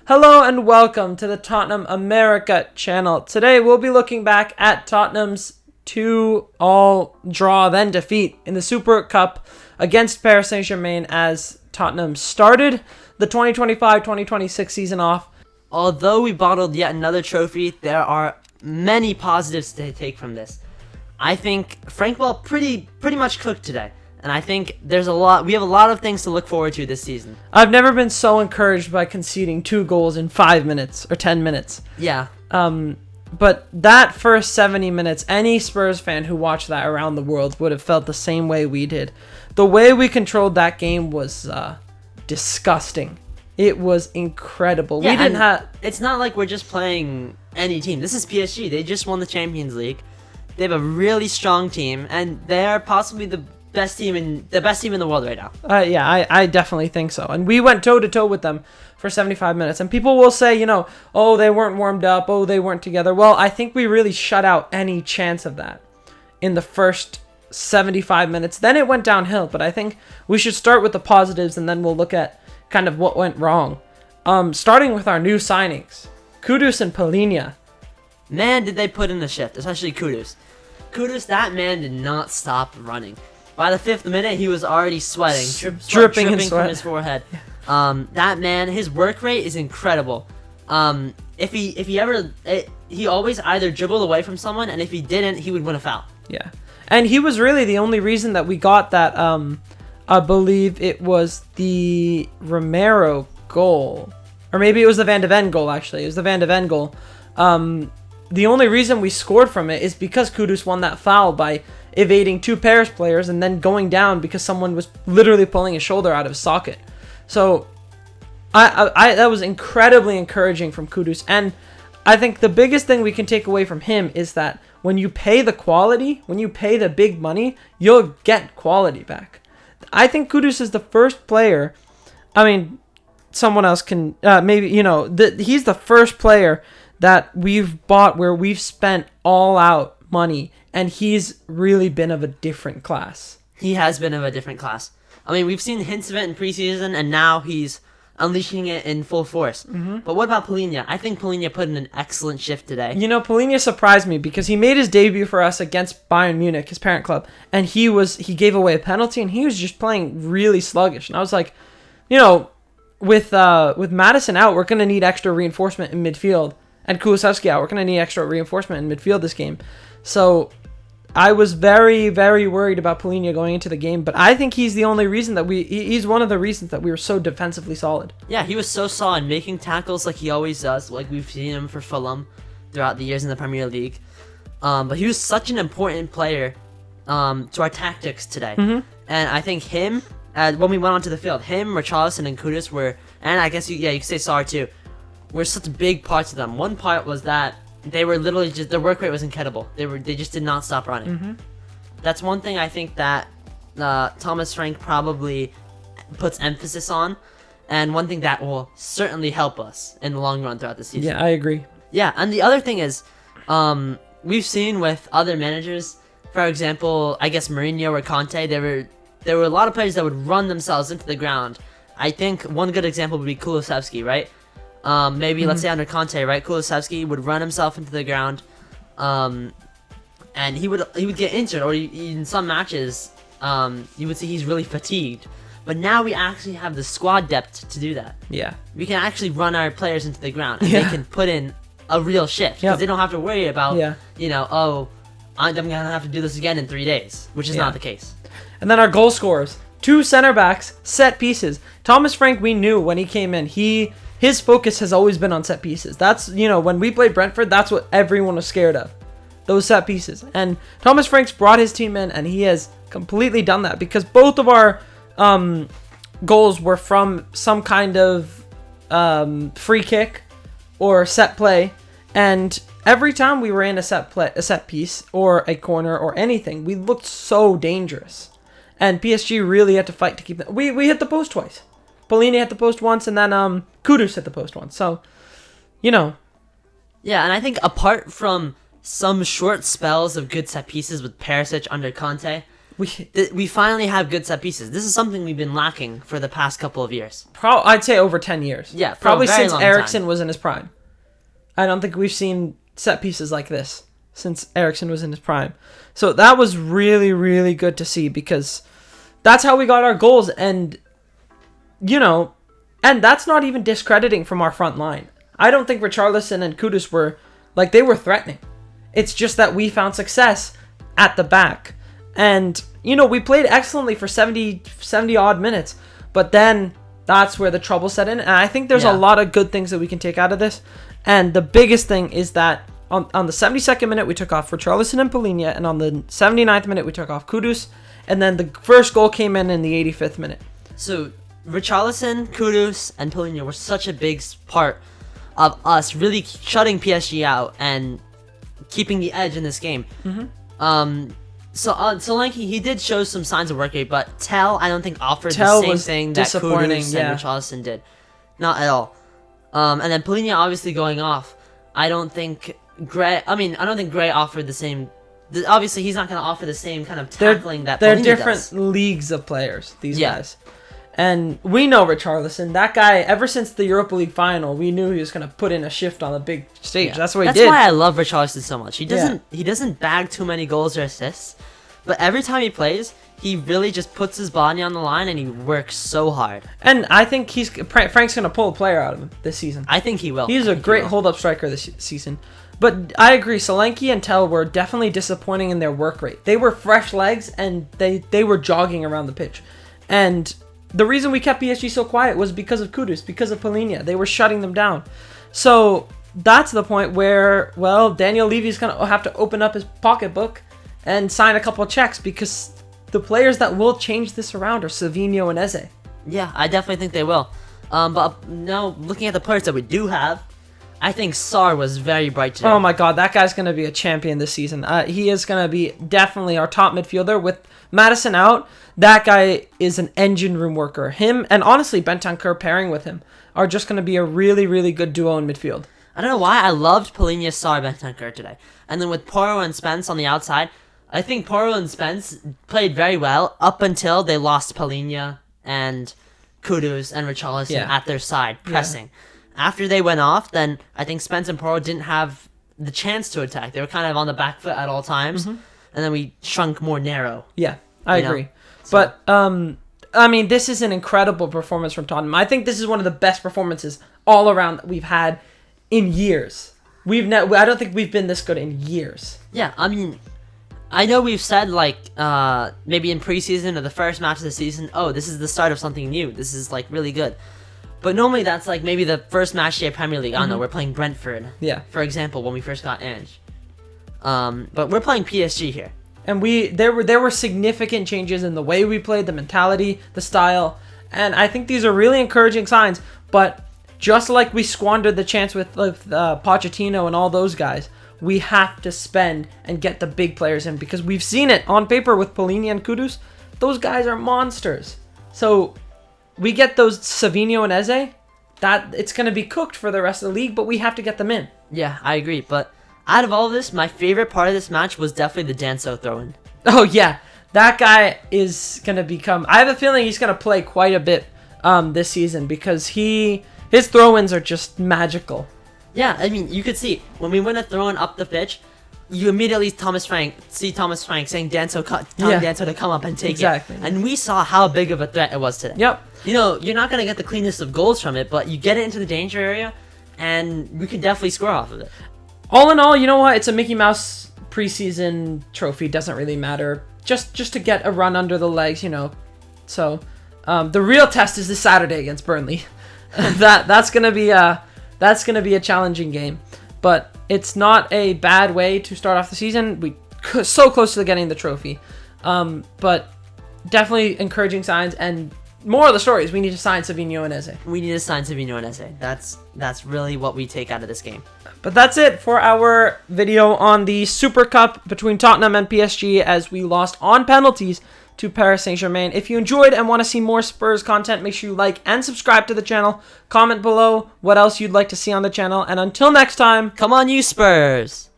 Hello and welcome to the Tottenham America channel. Today we'll be looking back at Tottenham's 2-all draw then defeat in the Super Cup against Paris Saint-Germain as Tottenham started the 2025-2026 season off. Although we bottled yet another trophy, there are many positives to take from this. I think Frank Ball pretty much cooked today. And I think we have a lot of things to look forward to this season. I've never been so encouraged by conceding 2 goals in 5 minutes or 10 minutes. Yeah. But that first 70 minutes, any Spurs fan who watched that around the world would have felt the same way we did. The way we controlled that game was disgusting. It was incredible. Yeah, it's not like we're just playing any team. This is PSG. They just won the Champions League. They have a really strong team, and they are possibly the best team in the world right now. I definitely think so. And we went toe to toe with them for 75 minutes. And people will say, oh, they weren't warmed up. Oh, they weren't together. Well, I think we really shut out any chance of that in the first 75 minutes. Then it went downhill. But I think we should start with the positives and then we'll look at kind of what went wrong. Starting with our new signings, Kudus and Palhinha. Man, did they put in the shift, especially Kudus. Kudus, that man did not stop running. By the 5th minute, he was already sweating, dripping from his forehead. That man, his work rate is incredible. He always either dribbled away from someone, and if he didn't, he would win a foul. Yeah, and he was really the only reason that we got that. I believe it was the Romero goal, or maybe it was the Van de Ven goal. Actually, it was the Van de Ven goal. The only reason we scored from it is because Kudus won that foul by evading 2 Paris players and then going down because someone was literally pulling his shoulder out of his socket. So I that was incredibly encouraging from Kudus. And I think the biggest thing we can take away from him is that when you pay the quality, when you pay the big money, you'll get quality back. I think Kudus is the first player, someone else can, he's the first player that we've bought where we've spent all out money. And he's really been of a different class. He has been of a different class. We've seen hints of it in preseason, and now he's unleashing it in full force. Mm-hmm. But what about Palhinha? I think Palhinha put in an excellent shift today. Palhinha surprised me because he made his debut for us against Bayern Munich, his parent club, and he gave away a penalty, and he was just playing really sluggish. And I was like, with Madison out, we're going to need extra reinforcement in midfield. And Kulusevski out, we're going to need extra reinforcement in midfield this game. So I was very, very worried about Palhinha going into the game, but I think he's the only reason that he's one of the reasons that we were so defensively solid. Yeah, he was so solid, making tackles like he always does, like we've seen him for Fulham throughout the years in the Premier League. But he was such an important player to our tactics today. Mm-hmm. And I think him, when we went onto the field, him, Richarlison, and Kudus were, and I guess you could say Sarr too, were such big parts of them. One part was that they were literally just, their work rate was incredible. They just did not stop running. Mm-hmm. That's one thing I think that Thomas Frank probably puts emphasis on, and one thing that will certainly help us in the long run throughout the season. Yeah, I agree. Yeah, and the other thing is, we've seen with other managers, for example, I guess Mourinho or Conte, there were a lot of players that would run themselves into the ground. I think one good example would be Kulusevski, right? Let's say under Conte, right? Kulusevski would run himself into the ground, and he would get injured, or in some matches, you would see he's really fatigued. But now we actually have the squad depth to do that. Yeah, we can actually run our players into the ground, and they can put in a real shift because they don't have to worry about, I'm gonna have to do this again in 3 days, which is not the case. And then our goal scorers, 2 center backs, set pieces. Thomas Frank, we knew when he came in, his focus has always been on set pieces. That's, when we played Brentford, that's what everyone was scared of. Those set pieces. And Thomas Frank's brought his team in, and he has completely done that because both of our goals were from some kind of free kick or set play. And every time we were in a set piece or a corner or anything, we looked so dangerous. And PSG really had to fight to keep them. We hit the post twice. Palhinha hit the post once, and then Kudus hit the post once. So, Yeah, and I think apart from some short spells of good set pieces with Perisic under Conte, We finally have good set pieces. This is something we've been lacking for the past couple of years. I'd say over 10 years. Yeah, probably for a very since long Eriksen time. was in his prime. I don't think we've seen set pieces like this since Eriksen was in his prime. So that was really, really good to see, because that's how we got our goals. And, and that's not even discrediting from our front line. I don't think Richarlison and Kudus were, they were threatening. It's just that we found success at the back. And, we played excellently for 70 odd minutes. But then that's where the trouble set in. And I think there's a lot of good things that we can take out of this. And the biggest thing is that on the 72nd minute, we took off Richarlison and Palhinha. And on the 79th minute, we took off Kudus. And then the first goal came in the 85th minute. So Richarlison, Kudus, and Palhinha were such a big part of us really shutting PSG out and keeping the edge in this game. So Solanke, he did show some signs of work rate, but Tell, I don't think offered the same thing that Kudus and Richarlison did. Not at all. And then Palhinha obviously going off. I don't think Gray offered the same. Obviously, he's not going to offer the same kind of tackling that Palhinha does. They're different leagues of players, these guys. And we know Richarlison. That guy, ever since the Europa League final, we knew he was going to put in a shift on the big stage. Yeah. That's what he did. That's why I love Richarlison so much. He doesn't bag too many goals or assists, but every time he plays, he really just puts his body on the line and he works so hard. And I think Frank's going to pull a player out of him this season. I think he will. He's a great hold-up striker this season. But I agree, Solanke and Tell were definitely disappointing in their work rate. They were fresh legs, and they were jogging around the pitch. And the reason we kept PSG so quiet was because of Kudus, because of Palhinha. They were shutting them down. So that's the point where, Daniel Levy's going to have to open up his pocketbook and sign a couple of checks, because the players that will change this around are Savinho and Eze. Yeah, I definitely think they will. But now, looking at the players that we do have, I think Sarr was very bright today. Oh my god, that guy's going to be a champion this season. He is going to be definitely our top midfielder. With Maddison out, that guy is an engine room worker. Him, and honestly, Bentancur pairing with him, are just going to be a really, really good duo in midfield. I don't know why, I loved Palhinha, Sarr, Bentancur today. And then with Porro and Spence on the outside, I think Porro and Spence played very well up until they lost Palhinha and Kudus and Richarlison at their side, pressing. After they went off, then I think Spence and Porro didn't have the chance to attack. They were kind of on the back foot at all times. And then we shrunk more narrow. Yeah, I agree. So. But, this is an incredible performance from Tottenham. I think this is one of the best performances all around that we've had in years. I don't think we've been this good in years. Yeah, I know we've said, maybe in preseason or the first match of the season, this is the start of something new. This is, really good. But normally that's, maybe the first match day of Premier League. I don't know, we're playing Brentford. Yeah. For example, when we first got Ange. But we're playing PSG here. And there were significant changes in the way we played, the mentality, the style. And I think these are really encouraging signs. But just like we squandered the chance with Pochettino and all those guys, we have to spend and get the big players in, because we've seen it on paper with Palhinha and Kudus. Those guys are monsters. So we get those Savinho and Eze, that it's going to be cooked for the rest of the league, but we have to get them in. Yeah, I agree. But out of all of this, my favorite part of this match was definitely the Danso throw-in. Oh, yeah. That guy is going to become... I have a feeling he's going to play quite a bit this season, because his throw-ins are just magical. Yeah, you could see, when we win a throw-in up the pitch, you immediately see Thomas Frank saying telling Danso to come up and take it. And we saw how big of a threat it was today. Yep. You're not going to get the cleanest of goals from it, but you get it into the danger area, and we can definitely score off of it. All in all, you know what? It's a Mickey Mouse preseason trophy. Doesn't really matter. Just to get a run under the legs, So, the real test is this Saturday against Burnley. That's gonna be a challenging game, but it's not a bad way to start off the season. We so close to getting the trophy, but definitely encouraging signs. And more of the story is we need to sign Savinho and Eze. We need to sign Savinho and Eze. That's really what we take out of this game. But that's it for our video on the Super Cup between Tottenham and PSG, as we lost on penalties to Paris Saint-Germain. If you enjoyed and want to see more Spurs content, make sure you like and subscribe to the channel. Comment below what else you'd like to see on the channel. And until next time, come on you Spurs!